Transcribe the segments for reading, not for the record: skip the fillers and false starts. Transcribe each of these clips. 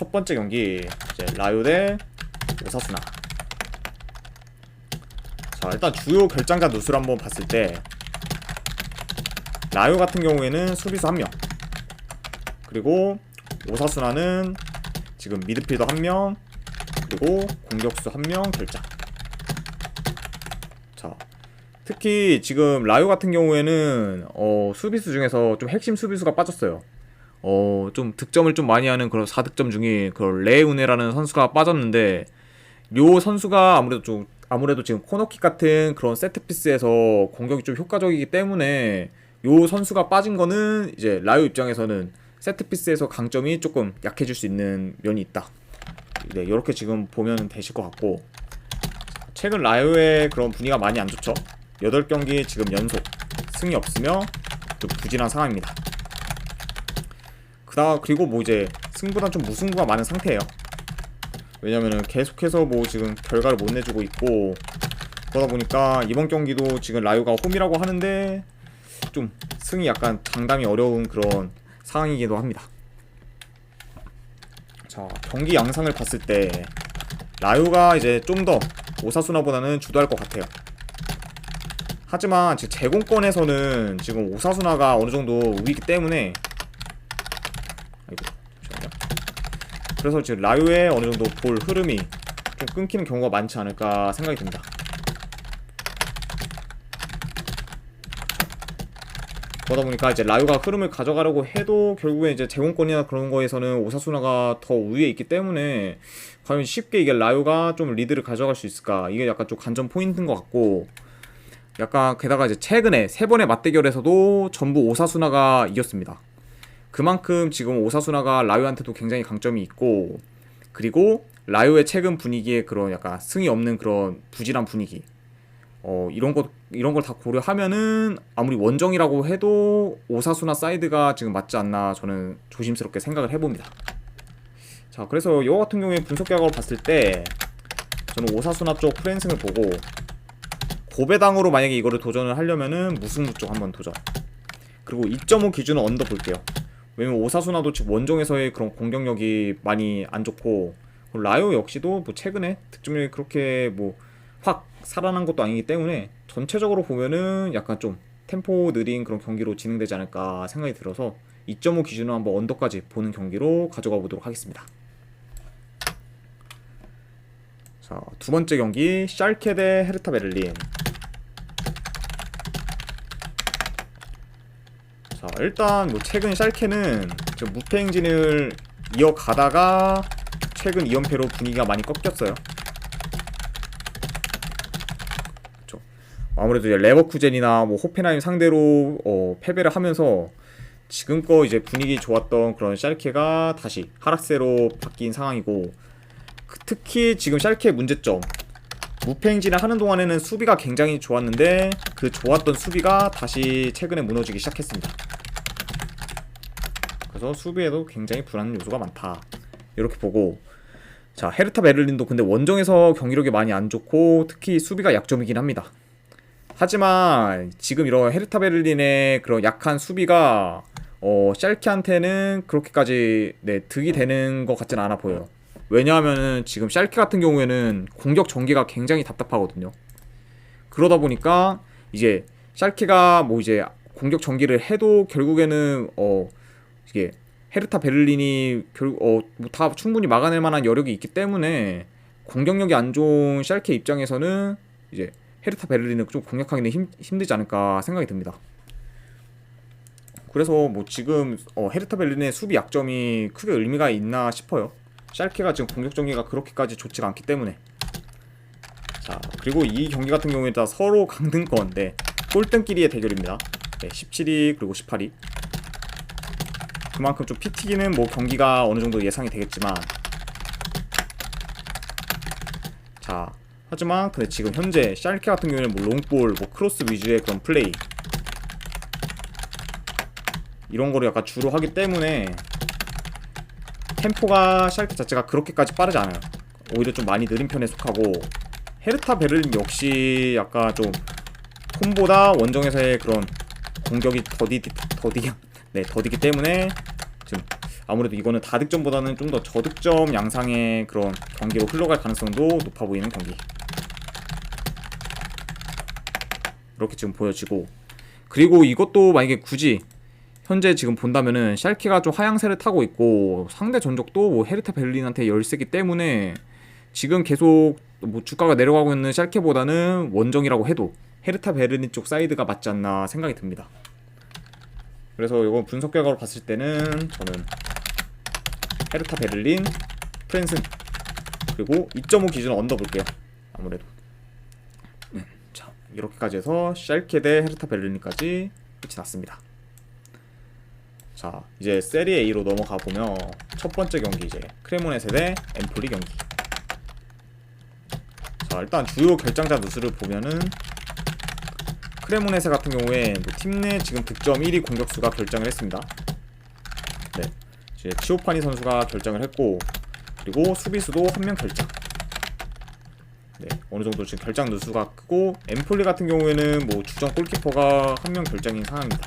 첫 번째 경기 이제 라요 대 오사수나. 자, 일단 주요 결장자 누수를 한번 봤을 때 라요 같은 경우에는 수비수 1명, 그리고 오사수나는 지금 미드필더 1명, 그리고 공격수 1명 결장. 자, 특히 지금 라요 같은 경우에는 수비수 중에서 좀 핵심 수비수가 빠졌어요. 좀 득점을 좀 많이 하는 그런 4득점 중에 그 레우네라는 선수가 빠졌는데, 요 선수가 아무래도 지금 코너킥 같은 그런 세트피스에서 공격이 좀 효과적이기 때문에 요 선수가 빠진 거는 이제 라요 입장에서는 세트피스에서 강점이 조금 약해질 수 있는 면이 있다. 네, 이렇게 지금 보면 되실 것 같고, 최근 라요의 그런 분위기가 많이 안 좋죠. 8경기 지금 연속 승이 없으며 좀 부진한 상황입니다. 그리고 뭐 이제 승보단 좀 무승부가 많은 상태예요. 왜냐면은 계속해서 뭐 지금 결과를 못 내주고 있고, 그러다 보니까 이번 경기도 지금 라요가 홈이라고 하는데 좀 승이 약간 장담이 어려운 그런 상황이기도 합니다. 자, 경기 양상을 봤을 때 라요가 이제 좀 더 오사수나보다는 주도할 것 같아요. 하지만 지금 제공권에서는 지금 오사수나가 어느 정도 우위이기 때문에, 아이고, 잠시만요. 그래서 지금 라요의 어느 정도 볼 흐름이 좀 끊기는 경우가 많지 않을까 생각이 듭니다. 그러다 보니까 이제 라요가 흐름을 가져가려고 해도 결국에 이제 제공권이나 그런 거에서는 오사수나가 더 우위에 있기 때문에 과연 쉽게 이게 라요가 좀 리드를 가져갈 수 있을까, 이게 약간 좀 관전 포인트인 것 같고, 약간 게다가 이제 최근에 3번의 맞대결에서도 전부 오사수나가 이겼습니다. 그만큼 지금 오사수나가 라요한테도 굉장히 강점이 있고, 그리고 라요의 최근 분위기에 그런 약간 승이 없는 그런 부진한 분위기, 이런 걸 다 고려하면은 아무리 원정이라고 해도 오사수나 사이드가 지금 맞지 않나 저는 조심스럽게 생각을 해봅니다. 자, 그래서 이거 같은 경우에 분석 결과를 봤을 때 저는 오사수나 쪽 프랜승을 보고, 고배당으로 만약에 이거를 도전을 하려면은 무승부 쪽 한번 도전, 그리고 2.5 기준은 언더 볼게요. 왜냐면 오사수나도 지금 원정에서의 그런 공격력이 많이 안 좋고, 라요 역시도 뭐 최근에 득점력이 그렇게 뭐 확 살아난 것도 아니기 때문에 전체적으로 보면은 약간 좀 템포 느린 그런 경기로 진행되지 않을까 생각이 들어서 2.5 기준으로 한번 언더까지 보는 경기로 가져가 보도록 하겠습니다. 자, 두 번째 경기 샬케 대 헤르타 베를린. 자, 일단 뭐 최근 샬케는 좀 무패 행진을 이어가다가 최근 2연패로 분위기가 많이 꺾였어요. 그쵸. 아무래도 이제 레버쿠젠이나 뭐 호펜하임 상대로 패배를 하면서 지금껏 이제 분위기 좋았던 그런 샬케가 다시 하락세로 바뀐 상황이고, 특히 지금 샬케의 문제점, 무패 행진을 하는 동안에는 수비가 굉장히 좋았는데 그 좋았던 수비가 다시 최근에 무너지기 시작했습니다. 그래서 수비에도 굉장히 불안한 요소가 많다, 이렇게 보고, 자, 헤르타 베를린도 근데 원정에서 경기력이 많이 안 좋고 특히 수비가 약점이긴 합니다. 하지만 지금 이런 헤르타 베를린의 그런 약한 수비가 샬케한테는 그렇게까지 득이 되는 것 같지는 않아 보여요. 왜냐하면은 지금 샬케 같은 경우에는 공격 전개가 굉장히 답답하거든요. 그러다 보니까 이제 샬케가 뭐 이제 공격 전개를 해도 결국에는 이게 헤르타 베를린이 뭐 다 충분히 막아낼 만한 여력이 있기 때문에 공격력이 안 좋은 샬케 입장에서는 이제 헤르타 베를린은 좀 공략하기는 힘들지 않을까 생각이 듭니다. 그래서 뭐 지금 헤르타 베를린의 수비 약점이 크게 의미가 있나 싶어요. 샬케가 지금 공격 전개가 그렇게까지 좋지가 않기 때문에. 자, 그리고 이 경기 같은 경우에 다 서로 강등권, 꼴등끼리의 대결입니다. 17위 그리고 18위. 그만큼 좀 피 튀기는 뭐 경기가 어느 정도 예상이 되겠지만, 자, 하지만 근데 지금 현재 샬케 같은 경우에는 뭐 롱볼, 뭐 크로스 위주의 그런 플레이, 이런 거를 약간 주로 하기 때문에 템포가 샬케 자체가 그렇게까지 빠르지 않아요. 오히려 좀 많이 느린 편에 속하고, 헤르타 베를린 역시 약간 좀 홈보다 원정에서의 그런 공격이 더디기 때문에 지금 아무래도 이거는 다득점보다는 좀 더 저득점 양상의 그런 경기로 흘러갈 가능성도 높아 보이는 경기. 이렇게 지금 보여지고, 그리고 이것도 만약에 굳이 현재 지금 본다면은 샬케가 좀 하향세를 타고 있고 상대 전적도 뭐 헤르타 베를린한테 열세기 때문에 지금 계속 뭐 주가가 내려가고 있는 샬케보다는 원정이라고 해도 헤르타 베를린 쪽 사이드가 맞지 않나 생각이 듭니다. 그래서 이건 분석 결과로 봤을 때는 저는 헤르타 베를린, 프랜슨, 그리고 2.5 기준 언더 볼게요. 아무래도 자, 이렇게까지 해서 샬케 대 헤르타 베를린까지 끝이 났습니다. 자, 이제 세리에 A로 넘어가 보면 첫 번째 경기 이제 크레모네세 대 엠폴리 경기. 자, 일단 주요 결장자 누수를 보면은 크레모네세 같은 경우에 뭐 팀 내 지금 득점 1위 공격수가 결장을 했습니다. 네, 이제 치오파니 선수가 결장을 했고, 그리고 수비수도 한 명 결장. 네, 어느 정도 지금 결장 누수가 크고, 엠폴리 같은 경우에는 뭐 주전 골키퍼가 한 명 결장인 상황입니다.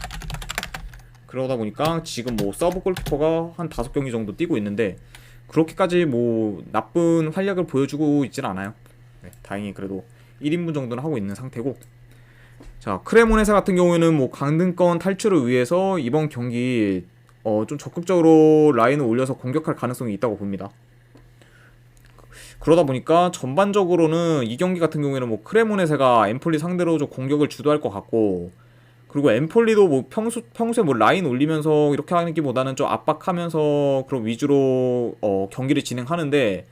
그러다 보니까 지금 뭐 서브 골키퍼가 한 5경기 정도 뛰고 있는데 그렇게까지 뭐 나쁜 활약을 보여주고 있진 않아요. 네, 다행히 그래도 1인분 정도는 하고 있는 상태고, 자, 크레모네세 같은 경우에는 뭐 강등권 탈출을 위해서 이번 경기 좀 적극적으로 라인을 올려서 공격할 가능성이 있다고 봅니다. 그러다 보니까 전반적으로는 이 경기 같은 경우에는 뭐 크레모네세가 엠폴리 상대로 좀 공격을 주도할 것 같고, 그리고 엠폴리도 뭐 평소에 뭐 라인 올리면서 이렇게 하기보다는 좀 압박하면서 그런 위주로 경기를 진행하는데,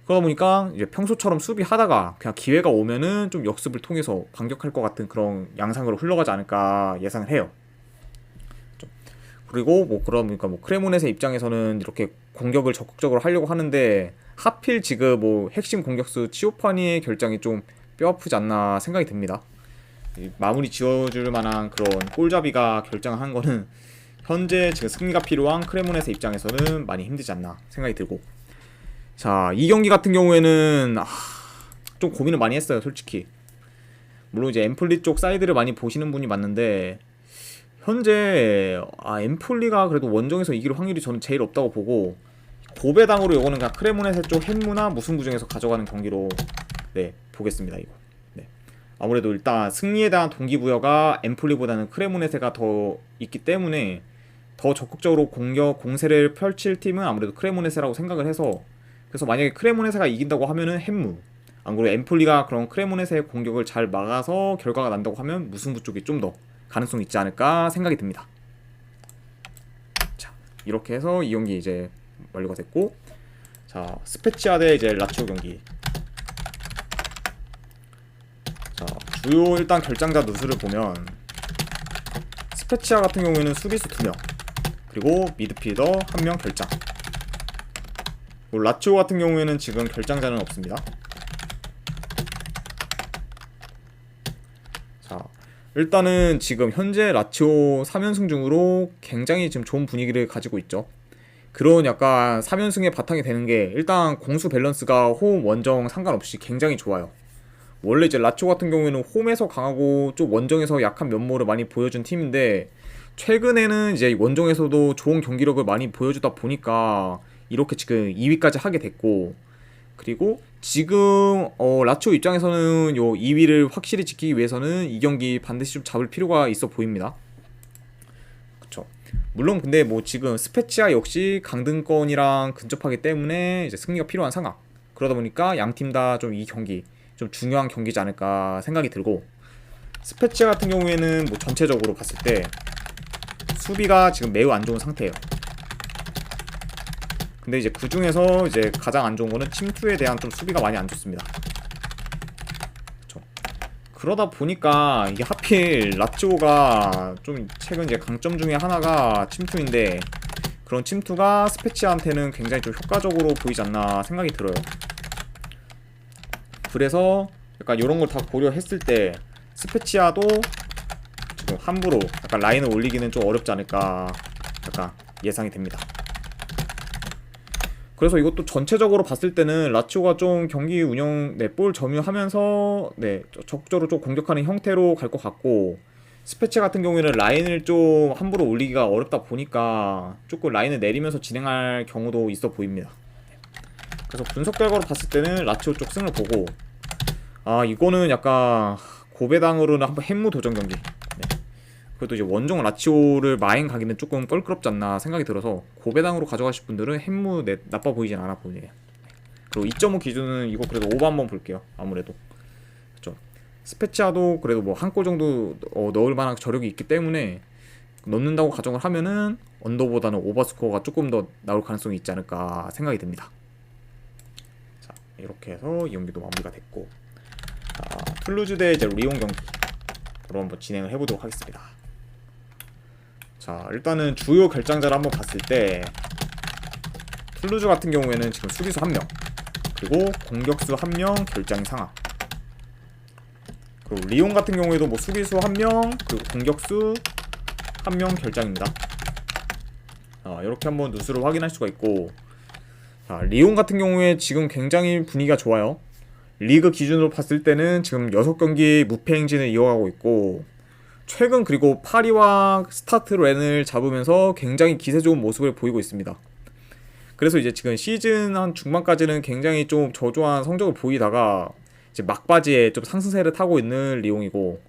그러다 보니까 이제 평소처럼 수비하다가 그냥 기회가 오면은 좀 역습을 통해서 반격할 것 같은 그런 양상으로 흘러가지 않을까 예상을 해요. 그리고 뭐 그러니까 뭐 크레모네세 입장에서는 이렇게 공격을 적극적으로 하려고 하는데 하필 지금 뭐 핵심 공격수 치오파니의 결장이 좀 뼈아프지 않나 생각이 듭니다. 마무리 지어줄 만한 그런 골잡이가 결정한 거는 현재 지금 승리가 필요한 크레모네세 입장에서는 많이 힘들지 않나 생각이 들고, 자, 이 경기 같은 경우에는 좀 고민을 많이 했어요, 솔직히. 물론 이제 엠폴리 쪽 사이드를 많이 보시는 분이 맞는데 현재 엠폴리가 그래도 원정에서 이길 확률이 저는 제일 없다고 보고, 고배당으로 요거는 그냥 크레모네세 쪽 햄무나 무승부 중에서 가져가는 경기로 네 보겠습니다. 이거 네, 아무래도 일단 승리에 대한 동기부여가 엠폴리보다는 크레모네세가 더 있기 때문에 더 적극적으로 공세를 펼칠 팀은 아무래도 크레모네세라고 생각을 해서, 그래서 만약에 크레모네세가 이긴다고 하면은 햄무, 안 그래도 엠폴리가 그런 크레모네세의 공격을 잘 막아서 결과가 난다고 하면 무승부 쪽이 좀 더 가능성이 있지 않을까 생각이 듭니다. 자, 이렇게 해서 이 경기 이제 완료가 됐고, 자, 스페치아 대 이제 라치오 경기. 자, 주요 일단 결장자 누수를 보면 스페치아 같은 경우에는 수비수 2명, 그리고 미드필더 1명 결장. 라치오 같은 경우에는 지금 결장자는 없습니다. 자, 일단은 지금 현재 라치오 3연승 중으로 굉장히 지금 좋은 분위기를 가지고 있죠. 그런 약간 3연승의 바탕이 되는 게 일단 공수 밸런스가 홈, 원정 상관없이 굉장히 좋아요. 원래 이제 라치오 같은 경우에는 홈에서 강하고 좀 원정에서 약한 면모를 많이 보여준 팀인데, 최근에는 이제 원정에서도 좋은 경기력을 많이 보여주다 보니까 이렇게 지금 2위까지 하게 됐고, 그리고 지금 라치오 입장에서는 요 2위를 확실히 지키기 위해서는 이 경기 반드시 좀 잡을 필요가 있어 보입니다. 그쵸. 물론 근데 뭐 지금 스페치아 역시 강등권이랑 근접하기 때문에 이제 승리가 필요한 상황. 그러다 보니까 양 팀 다 좀 이 경기 좀 중요한 경기지 않을까 생각이 들고, 스페치아 같은 경우에는 뭐 전체적으로 봤을 때 수비가 지금 매우 안 좋은 상태예요. 근데 이제 그 중에서 이제 가장 안 좋은 거는 침투에 대한 좀 수비가 많이 안 좋습니다. 그쵸. 그러다 보니까 이게 하필 라치오가 좀 최근 이제 강점 중에 하나가 침투인데, 그런 침투가 스페치아한테는 굉장히 좀 효과적으로 보이지 않나 생각이 들어요. 그래서 약간 이런 걸 다 고려했을 때 스페치아도 지금 함부로 약간 라인을 올리기는 좀 어렵지 않을까 약간 예상이 됩니다. 그래서 이것도 전체적으로 봤을 때는 라치오가 좀 경기 운영, 볼 점유하면서 적극적으로 좀 공격하는 형태로 갈 것 같고, 스페체 같은 경우에는 라인을 좀 함부로 올리기가 어렵다 보니까 조금 라인을 내리면서 진행할 경우도 있어 보입니다. 그래서 분석 결과로 봤을 때는 라치오 쪽 승을 보고, 아 이거는 약간 고배당으로는 한번 햄무 도전 경기. 네. 그래도 이제 원정 라치오를 마행 가기는 조금 껄끄럽지 않나 생각이 들어서 고배당으로 가져가실 분들은 햄무 나빠 보이진 않아 보이네요. 그리고 2.5 기준은 이거 그래도 오버 한번 볼게요. 아무래도 그렇죠. 스페치아도 그래도 뭐 한 골 정도 넣을 만한 저력이 있기 때문에 넣는다고 가정을 하면은 언더보다는 오버 스코어가 조금 더 나올 가능성이 있지 않을까 생각이 듭니다. 자, 이렇게 해서 이 경기도 마무리가 됐고, 자, 툴루즈 대 이제 리옹 경기로 한번 진행을 해보도록 하겠습니다. 자, 일단은 주요 결장자를 한번 봤을 때 툴루즈 같은 경우에는 지금 수비수 1명, 그리고 공격수 1명, 결장이 상하. 그리고 리옹 같은 경우에도 뭐 수비수 1명, 그리고 공격수 1명 결장입니다. 이렇게 한번 누수를 확인할 수가 있고, 자, 리옹 같은 경우에 지금 굉장히 분위기가 좋아요. 리그 기준으로 봤을 때는 지금 6경기 무패 행진을 이어가고 있고, 최근 그리고 파리와 스타트 랜을 잡으면서 굉장히 기세 좋은 모습을 보이고 있습니다. 그래서 이제 지금 시즌 한 중반까지는 굉장히 좀 저조한 성적을 보이다가 이제 막바지에 좀 상승세를 타고 있는 리옹이고,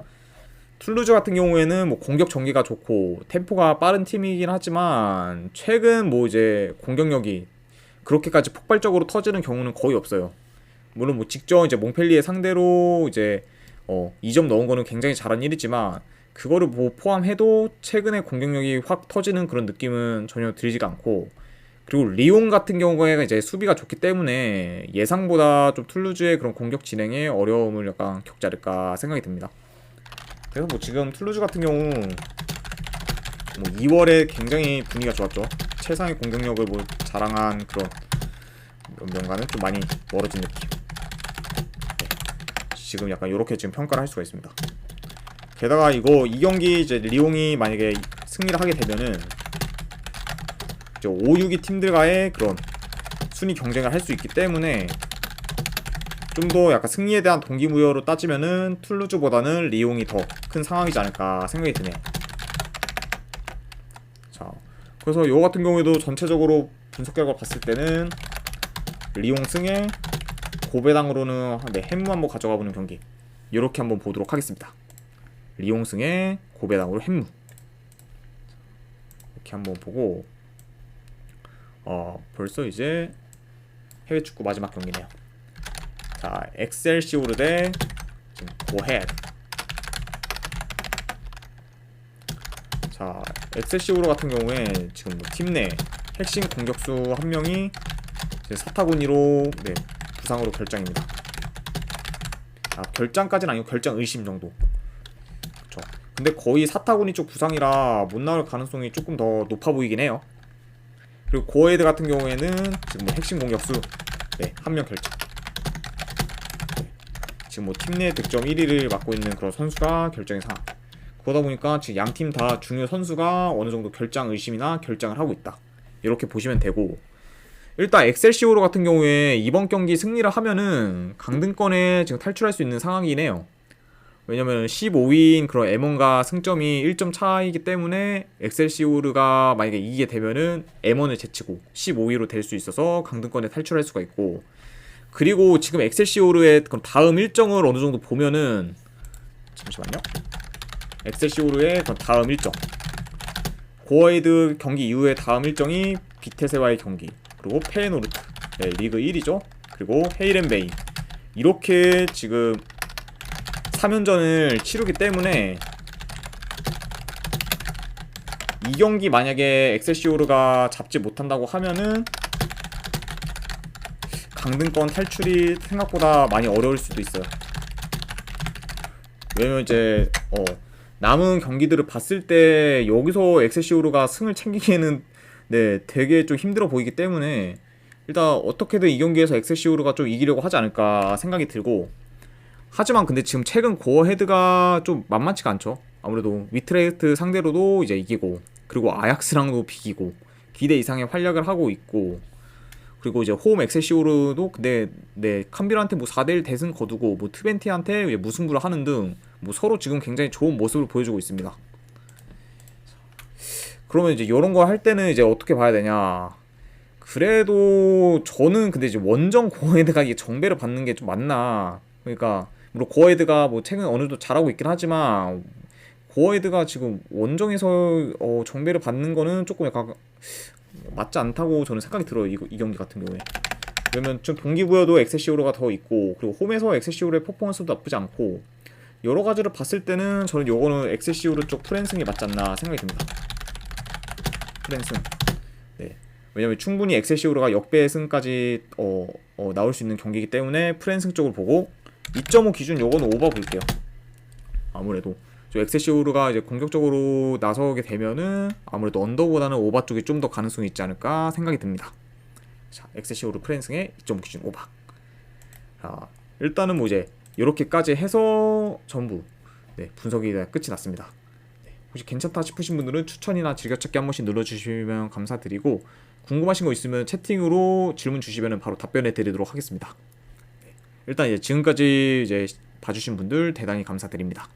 툴루즈 같은 경우에는 뭐 공격 전개가 좋고 템포가 빠른 팀이긴 하지만 최근 뭐 이제 공격력이 그렇게까지 폭발적으로 터지는 경우는 거의 없어요. 물론 뭐 직접 이제 몽펠리에 상대로 이제 2점 넣은 거는 굉장히 잘한 일이지만 그거를 뭐 포함해도 최근에 공격력이 확 터지는 그런 느낌은 전혀 들지가 않고, 그리고 리옹 같은 경우에 이제 수비가 좋기 때문에 예상보다 좀 툴루즈의 그런 공격 진행에 어려움을 약간 겪지 않을까 생각이 듭니다. 그래서 뭐 지금 툴루즈 같은 경우 뭐 2월에 굉장히 분위기가 좋았죠. 최상의 공격력을 뭐 자랑한 그런 명가는 좀 많이 멀어진 느낌. 네. 지금 약간 이렇게 지금 평가를 할 수가 있습니다. 게다가 이 경기 이제 리옹이 만약에 승리를 하게 되면은 이제 5, 6위 팀들과의 그런 순위 경쟁을 할 수 있기 때문에 좀 더 약간 승리에 대한 동기부여로 따지면은 툴루즈보다는 리옹이 더 큰 상황이지 않을까 생각이 드네요. 자, 그래서 이거 같은 경우에도 전체적으로 분석 결과 봤을 때는 리옹 승에 고배당으로는 햄무 한번 가져가 보는 경기, 이렇게 한번 보도록 하겠습니다. 리옹 승에 고배당으로 햄무 이렇게 한번 보고, 벌써 이제 해외 축구 마지막 경기네요. 자, 엑셀시오르 대 고헤드. 자, 엑셀시오르 같은 경우에 지금 뭐 팀 내 핵심 공격수 1명이 사타구니로 부상으로 결장입니다. 결장까지는 아니고 결장 의심 정도. 그쵸. 근데 거의 사타구니 쪽 부상이라 못 나올 가능성이 조금 더 높아 보이긴 해요. 그리고 고헤드 같은 경우에는 지금 뭐 핵심 공격수 1명 결장. 지금 뭐 팀 내 득점 1위를 맡고 있는 그런 선수가 결장의 상황. 그러다 보니까 지금 양 팀 다 중요 선수가 어느 정도 결장 의심이나 결장을 하고 있다, 이렇게 보시면 되고, 일단 엑셀시오르 같은 경우에 이번 경기 승리를 하면은 강등권에 지금 탈출할 수 있는 상황이긴 해요. 왜냐면 15위인 그런 M1과 승점이 1점 차이기 때문에 엑셀시오르가 만약에 이기게 되면은 M1을 제치고 15위로 될 수 있어서 강등권에 탈출할 수가 있고, 그리고 지금 엑셀시오르의 다음 일정을 어느 정도 보면은, 잠시만요. 엑셀시오르의 다음 일정, 고어헤드 경기 이후에 다음 일정이 비테세와의 경기, 그리고 페에노르트, 리그 1위죠. 그리고 헤이렌베이, 이렇게 지금 3연전을 치르기 때문에 이 경기 만약에 엑셀시오르가 잡지 못한다고 하면은 강등권 탈출이 생각보다 많이 어려울 수도 있어요. 왜냐면 이제 남은 경기들을 봤을 때 여기서 엑셀시오르가 승을 챙기기에는 되게 좀 힘들어 보이기 때문에 일단 어떻게든 이 경기에서 엑셀시오르가 좀 이기려고 하지 않을까 생각이 들고, 하지만 근데 지금 최근 고어헤드가 좀 만만치가 않죠. 아무래도 위트레흐트 상대로도 이제 이기고, 그리고 아약스랑도 비기고 기대 이상의 활약을 하고 있고, 그리고 이제 홈 엑셀시오르도 근데 네 캄빌한테 뭐 4대1 대승 거두고 뭐 트벤티한테 이제 무승부를 하는 등 뭐 서로 지금 굉장히 좋은 모습을 보여주고 있습니다. 그러면 이제 이런 거 할 때는 이제 어떻게 봐야 되냐? 그래도 저는 근데 이제 원정 고어헤드가 이게 정배를 받는 게 좀 맞나? 그러니까 물론 고어헤드가 뭐 최근 어느 정도 잘하고 있긴 하지만 고어헤드가 지금 원정에서 정배를 받는 거는 조금 약간 맞지 않다고 저는 생각이 들어요. 이 경기 같은 경우에. 그러면 좀 동기부여도 엑셀시오르가 더 있고 그리고 홈에서 엑셀시오르의 퍼포먼스도 나쁘지 않고 여러 가지를 봤을 때는 저는 요거는 엑셀시오르 쪽 프랜승이 맞지 않나 생각이 듭니다. 프랜승. 네. 왜냐면 충분히 엑셀시오르가 역배승까지 나올 수 있는 경기이기 때문에 프랜승 쪽을 보고 2.5 기준 요거는 오버 볼게요. 아무래도 저 엑셀시오르가 이제 공격적으로 나서게 되면은 아무래도 언더보다는 오버 쪽이 좀 더 가능성이 있지 않을까 생각이 듭니다. 자, 엑셀시오르 프랜승의 2.5 기준 오버. 자, 일단은 뭐 이제 이렇게까지 해서 전부 네, 분석이 끝이 났습니다. 네, 혹시 괜찮다 싶으신 분들은 추천이나 즐겨찾기 한 번씩 눌러주시면 감사드리고 궁금하신 거 있으면 채팅으로 질문 주시면 바로 답변해 드리도록 하겠습니다. 네, 일단 이제 지금까지 이제 봐주신 분들 대단히 감사드립니다.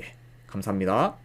예, 감사합니다.